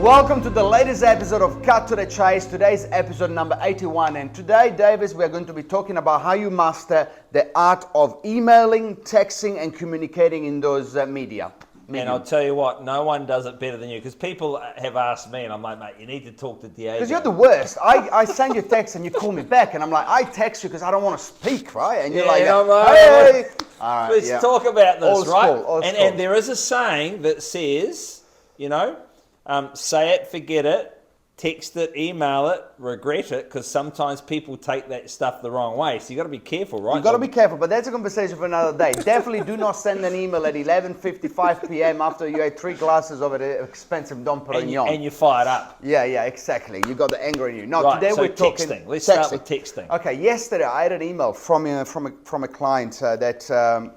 Welcome to the latest episode of Cut to the Chase. Today's episode number 81. And today, Davis, we're going to be talking about how you master the art of emailing, texting, and communicating in those media. And I'll tell you what, no one does it better than you. Because people have asked me, and I'm like, mate, you need to talk to Diego. Because you're the worst. I send you text and you call me back, and I'm like, I text you because I don't want to speak, right? And you're like, hey! All right, let's talk about this, old right? School. And there is a saying that says, say it, forget it, text it, email it, regret it, because sometimes people take that stuff the wrong way. So you got to be careful, right? You got to be careful, but that's a conversation for another day. Definitely do not send an email at 11:55 p.m. after you had 3 glasses of an expensive Dom Perignon. And you're fired up. Yeah, exactly. You got the anger in you. No, right, today so we're talking texting. Let's start with texting. Okay, yesterday I had an email from a client that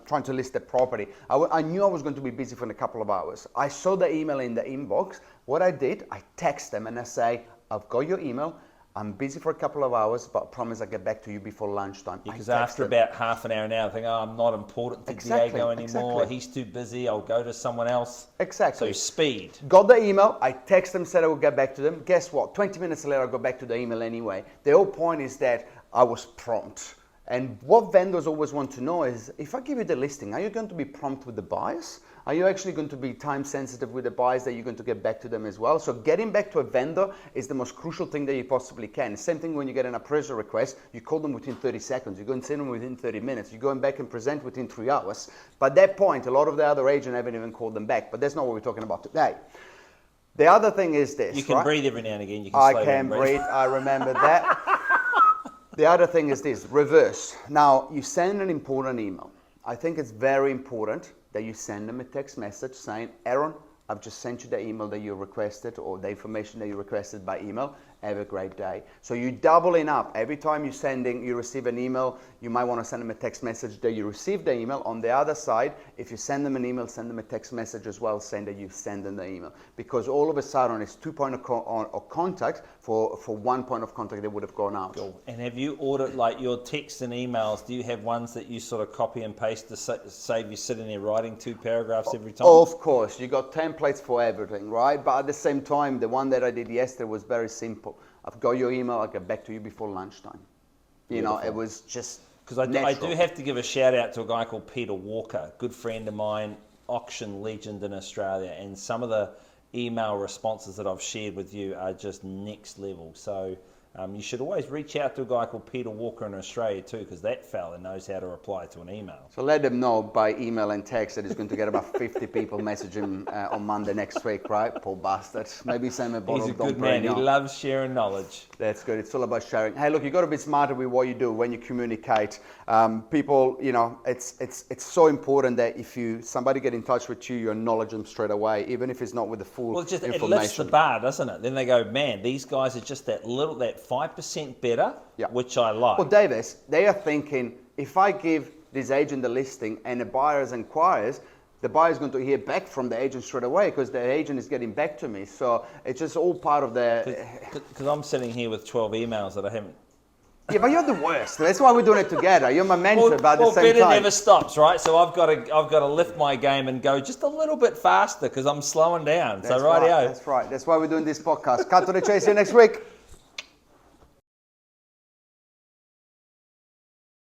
trying to list a property. I knew I was going to be busy for a couple of hours. I saw the email in the inbox. What I did, I text them and I say, I've got your email. I'm busy for a couple of hours, but I promise I'll get back to you before lunchtime. Because after about half an hour now, I think, I'm not important to Diego anymore. He's too busy. I'll go to someone else. Exactly. So speed. Got the email. I text them, said I would get back to them. Guess what? 20 minutes later, I got back to the email anyway. The whole point is that I was prompt. And what vendors always want to know is, if I give you the listing, are you going to be prompt with the buyers? Are you actually going to be time sensitive with the buyers that you're going to get back to them as well? So getting back to a vendor is the most crucial thing that you possibly can. Same thing when you get an appraisal request, you call them within 30 seconds. You go and see them within 30 minutes. You're going back and present within 3 hours. By that point, a lot of the other agents haven't even called them back. But that's not what we're talking about today. The other thing is this. You can breathe every now and again. You can I can breathe. I remember that. The other thing is this, reverse. Now, you send an important email. I think it's very important that you send them a text message saying, Aaron, I've just sent you the email that you requested or the information that you requested by email. Have a great day. So you're doubling up. Every time you receive an email, you might want to send them a text message that you received the email. On the other side, if you send them an email, send them a text message as well saying that you send them the email. Because all of a sudden, it's 2 points of contact for 1 point of contact that would have gone out. Cool. And have you ordered, like your texts and emails, do you have ones that you sort of copy and paste to save you sitting there writing 2 paragraphs every time? Of course. You got templates for everything, right? But at the same time, the one that I did yesterday was very simple. I've got your email, I'll get back to you before lunchtime. Beautiful. It was just because I do have to give a shout out to a guy called Peter Walker, good friend of mine, auction legend in Australia, and some of the email responses that I've shared with you are just next level. So you should always reach out to a guy called Peter Walker in Australia too, because that fella knows how to reply to an email. So let them know by email and text that he's going to get about 50 people message him on Monday next week, right? Poor bastard. Maybe send him a bottle of Dom Perignon. He's a good man. He loves sharing knowledge. That's good. It's all about sharing. Hey, look, you got to be smarter with what you do when you communicate. People, it's so important that if somebody get in touch with you, you acknowledge them straight away, even if it's not with the full information. It lifts the bar, doesn't it? Then they go, man, these guys are just that 5% better, which I like. Well, Davis, they are thinking, if I give this agent the listing and the buyers inquires, the buyer is going to hear back from the agent straight away because the agent is getting back to me. So it's just all part of the... Because I'm sitting here with 12 emails that I haven't... Yeah, but you're the worst. That's why we're doing it together. You're my mentor, but at the same better time... never stops, right? So I've got to lift my game and go just a little bit faster because I'm slowing down. That's right. That's why we're doing this podcast. Cut to the chase. See you next week.